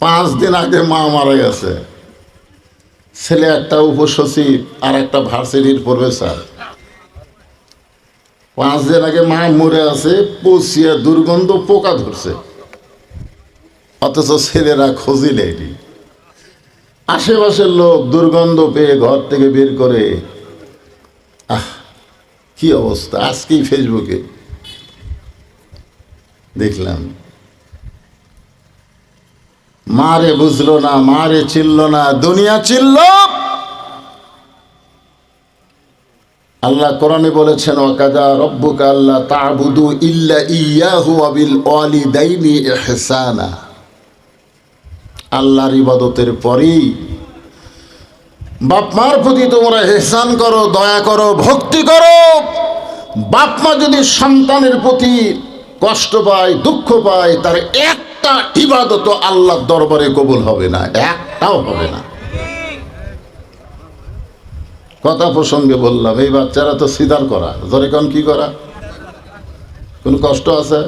5 দিন আগে মা মারা গেছে, ছেলে একটা উপসচিব আর একটা ভার্সিটির প্রফেসর। 5 দিন আগে মা মরে আছে, পচিয়ে দুর্গন্ধ পোকা ধরছে, অথচ ছেলেরা খোঁজি নেয়নি। আশেপাশের লোক দুর্গন্ধ পেয়ে ঘর থেকে বের করে। কি অবস্থা! আজকেই ফেসবুকে দেখলাম, মারে বুঝলো না, মারে চিনল না, দুনিয়া চিনল। আল্লাহ কোরআনে বলেছেন, ওয়াকাদা রব্বুকা আল্লা তা'বুদু ইল্লা ইয়্যাহু ওয়া বিল ওয়ালিদাইনি ইহসানা। আল্লাহর ইবাদতের পরেই বাপ মার প্রতি তোমরা ইহসান করো, দয়া করো, ভক্তি করো। বাপ মা যদি সন্তানের প্রতি কষ্ট পায়, দুঃখ পায়, তার একটা ইবাদত আল্লাহর দরবারে কবুল হবে না, একটাও হবে না। কথা প্রসঙ্গে বললাম, এই বাচ্চারা তো সিদার করা, জোরে কোন কি করা? কোন কষ্ট আছে?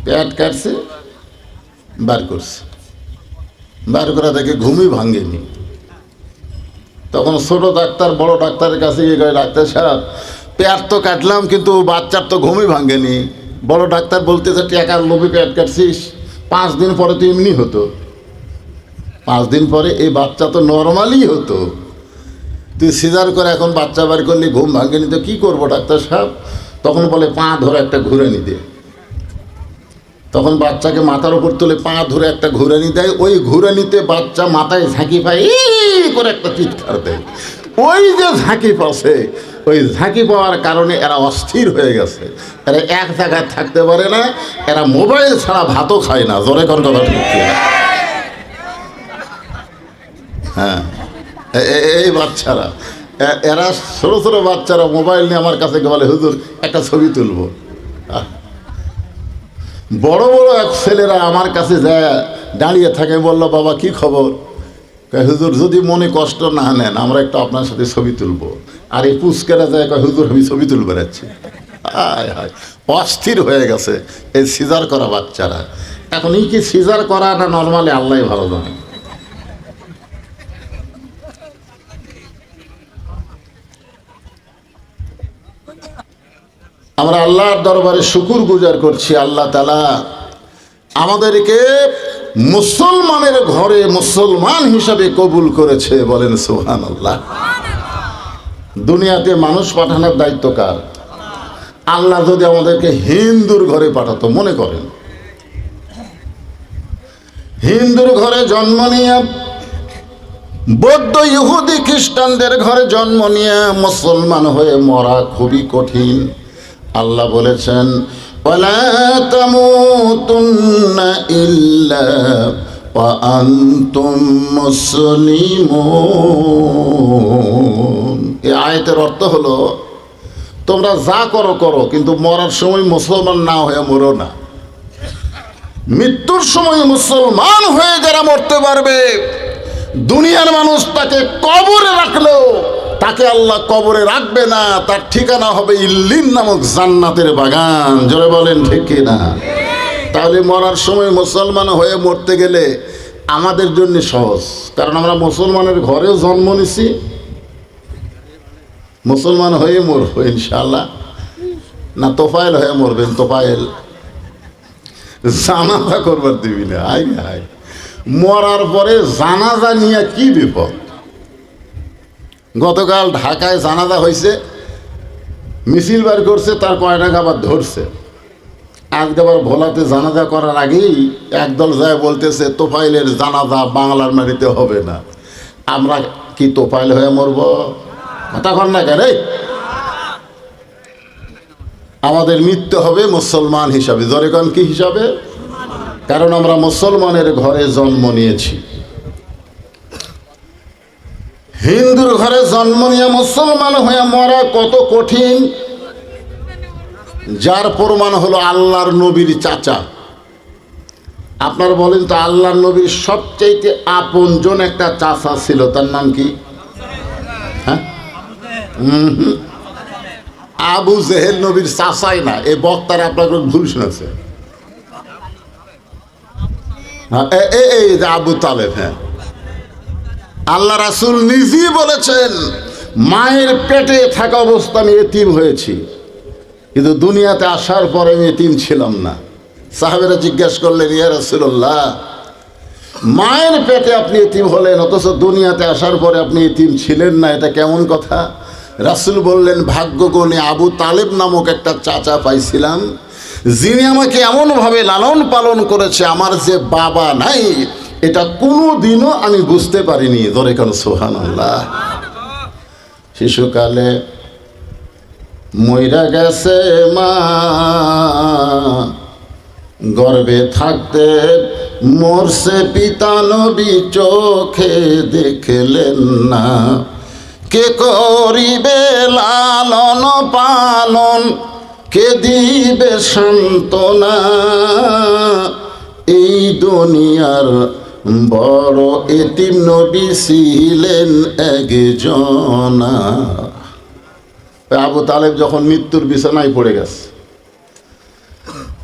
পেট কাটছে, বার করছে, বার করা থেকে ঘুমই ভাঙেনি। তখন ছোট ডাক্তার বড় ডাক্তারের কাছে গিয়ে কয়, ডাক্তার সাহেব পেট তো কাটলাম কিন্তু বাচ্চার তো ঘুমই ভাঙেনি। বড় ডাক্তার বলতেছে, টাকার লোভে পেট কাটছিস, 5 দিন পরে তো এমনি হতো, 5 দিন পরে এই বাচ্চা তো নর্মালি হতো। তুই সিজার করে এখন বাচ্চা বার করলে ঘুম ভাঙেনি, তো কী করবো ডাক্তার সাহেব? তখন বলে, পা ধরে একটা ঘুরানি দে। তখন বাচ্চাকে মাথার উপর তুলে পা ধরে একটা ঘুরানি দেয়। ওই ঘুরানিতে বাচ্চা মাথায় ঝাঁকি পায়, করে একটা চিৎকার দেয়। ওই যে ঝাঁকি পাচ্ছে, ওই ঝাঁকি পাওয়ার কারণে এরা অস্থির হয়ে গেছে, এরা এক জায়গায় থাকতে পারে না, এরা মোবাইল ছাড়া ভাতও খায় না। জোরে কোন কথা ঠিক কিনা? হ্যাঁ, এই বাচ্চারা, এরা ছোট ছোট বাচ্চারা মোবাইল নিয়ে আমার কাছে বলে, হুজুর একটা ছবি তুলবো। বড় বড় এক ছেলেরা আমার কাছে যায়, দাঁড়িয়ে থাকে, বলল, বাবা কি খবর? হুজুর যদি মনে কষ্ট না নেন, আমরা একটু আপনার সাথে ছবি তুলবো। আর এই পুচকেরা যায়, হুজুর আমি ছবি তুলবে যাচ্ছি। হায় হায়, অস্থির হয়ে গেছে এই সিজার করা বাচ্চারা। এখন এই কি সিজার করা না নর্মালি, আল্লাহ ভালো জানে। আমরা আল্লাহর দরবারে শুকুর গুজার করছি, আল্লাহ তাআলা আমাদেরকে মুসলমানের ঘরে মুসলমান হিসাবে কবুল করেছে। বলেন সুবহানাল্লাহ। দুনিয়াতে মানুষ পাঠানোর দায়িত্ব কার? আল্লাহ যদি আমাদেরকে হিন্দুর ঘরে পাঠাতো, মনে করেন হিন্দুর ঘরে জন্ম নিয়ে, বৌদ্ধ ইহুদি খ্রিস্টানদের ঘরে জন্ম নিয়ে মুসলমান হয়ে মরা খুবই কঠিন। আল্লাহ বলেছেন, ওয়ালা তামুতুন্না ইল্লা ওয়া আনতুম মুসলিমুন। এই আয়াতের অর্থ হলো, তোমরা যা করো করো, কিন্তু মরার সময় মুসলমান না হয়ে মরো না। মৃত্যুর সময় মুসলমান হয়ে যারা মরতে পারবে, দুনিয়ার মানুষ তাকে কবরে রাখলেও তাকে আল্লাহ কবরে রাখবে না, তার ঠিকানা হবে ইল্লিন নামক জান্নাতের বাগান। জোরে বলেন ঠিক কি না? তাহলে মরার সময় মুসলমান হয়ে মরতে গেলে আমাদের জন্য সহজ, কারণ আমরা মুসলমানের ঘরেও জন্ম নিছি, মুসলমান হয়ে মরবো ইনশাআল্লাহ। না তোফায়েল হয়ে মরবেন? তোফায়েল জানাজা করবার দিবি না। আই হাই, মরার পরে জানাজা নিয়ে কি বিপদ! গতকাল ঢাকায় জানাজা হয়েছে, মিছিল বার করছে, তার কয়টা আবার ধরছে। আজকে আবার ভোলাতে জানাজা করার আগেই একদল যায় বলতেছে, তোফাইলের জানাজা বাংলার মাটিতে হবে না। আমরা কি তোফাইল হয়ে মরব? কথা কর না কেন? আমাদের মৃত্যু হবে মুসলমান হিসাবে। জোরে কোন কি হিসাবে? কারণ আমরা মুসলমানের ঘরে জন্ম নিয়েছি। হিন্দুর ঘরে জন্ম নিয়ে মুসলমান হয়ে মরা কত কঠিন, যার প্রমাণ হলো আল্লাহর নবীর চাচা। আপনারা বলেন তো, আল্লাহর নবীর সবচাইতে আপনজন একটা চাচা ছিল, তার নাম কি? হ্যাঁ, আবু জেহেল নবীর চাচাই না। এই বক্তারা আপনার ভুল শুনেছে। হ্যাঁ, এই যে আবু তালেব, হ্যাঁ, আল্লাহ রাসূল নিজেই বলেছেন মায়ের পেটে থাকা অবস্থা আমি এতিম হয়েছি, কিন্তু দুনিয়াতে আসার পরে আমি এতিম ছিলাম না। সাহাবেরা জিজ্ঞেস করলেন, ইয়া রাসূলুল্লাহ, মায়ের পেটে আপনি এতিম হলেন অথচ দুনিয়াতে আসার পরে আপনি এতিম ছিলেন না, এটা কেমন কথা? রাসূল বললেন, ভাগ্যগুণে আবু তালেব নামক একটা চাচা পাইছিলাম, যিনি আমাকে এমনভাবে লালন পালন করেছে, আমার যে বাবা নাই এটা কোনো দিনও আমি বুঝতে পারিনি। ধরে কেন সুবহানাল্লাহ। শিশুকালে মইরা গেছে মা, গর্ভে থাকতে মরছে পিতা, নবী চোখে দেখলেন না, কে করিবে লালন পালন, কে দিবে সান্ত্বনা, এই দুনিয়ার বড় এতিম নবী ছিলেন একজনা। আবু তালেব যখন মৃত্যুর বিছানায় পড়ে গেছে,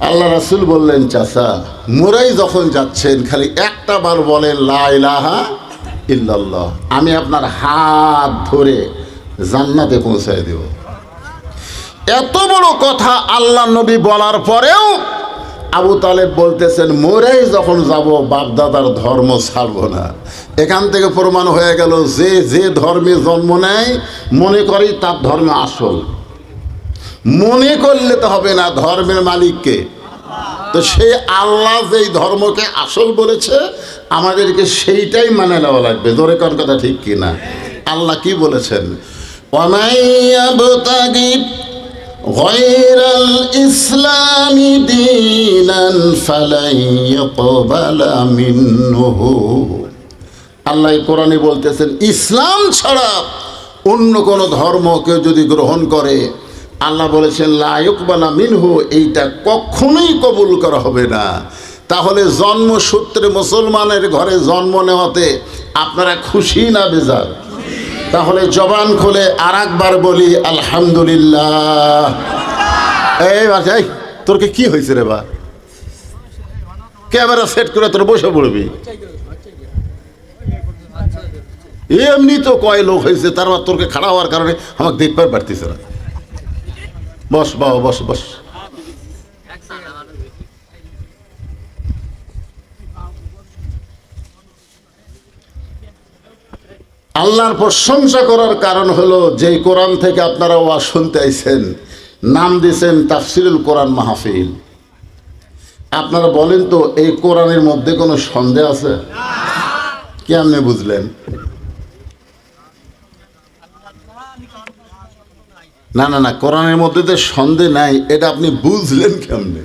আল্লাহ রাসূল বললেন, চাচা মোরাই যখন যাচ্ছেন খালি একটা বার বলেন লা ইলাহা ইল্লাল্লাহ, আমি আপনার হাত ধরে জান্নাতে পৌঁছায় দেব। এত বড় কথা আল্লাহ নবী বলার পরেও আবু তালেব বলতেছেন, মোরাই যখন যাব বাপদাদার ধর্ম ছাড়ব না। এখান থেকে প্রমাণ হয়ে গেল যে যে ধর্মে জন্ম নেয় মনে করি তার ধর্ম আসল। মনে করলে তো হবে না, ধর্মের মালিককে তো সেই আল্লাহ যেই ধর্মকে আসল বলেছে আমাদেরকে সেইটাই মানে নেওয়া লাগবে। জোরে কোন কথা ঠিক কিনা? আল্লাহ কি বলেছেন? ওয়ামাইয়াবতাগি গায়রাল ইসলামি দীনান ফালাই ইয়াকবালা মিনহু। আল্লাহ কোরআনে বলতেছেন, ইসলাম ছাড়া অন্য কোনো ধর্ম কেউ যদি গ্রহণ করে, আল্লাহ বলেছেন লা ইউকবালা মিনহু, এইটা কখনোই কবুল করা হবে না। তাহলে জন্মসূত্রে মুসলমানের ঘরে জন্ম নেওয়াতে আপনারা খুশি না বেজার? তাহলে জবান খুলে আর একবার বলি আলহামদুলিল্লাহ। এই বাচ্চাই, তোরকে কি হয়েছে রে বা? ক্যামেরা সেট করে তোর বসে পড়বি। এমনি তো কয় লোক হয়েছে, তারপর তোরকে খাড়া হওয়ার কারণে আমাকে দেখবার পারতেছে না। বস বাবা, বস বস। আল্লাহর প্রশংসা করার কারণ হলো যে কোরআন থেকে আপনারা ওয়াজ শুনতে আইছেন, নাম দিয়েছেন তাফসিরুল কোরআন মাহফিল। আপনারা বলেন তো, এই কোরআনের মধ্যে কোনো সন্দেহ আছে? কেমনে বুঝলেন? না না না, কোরআনের মধ্যে তো সন্দেহ নাই, এটা আপনি বুঝলেন কেমনে?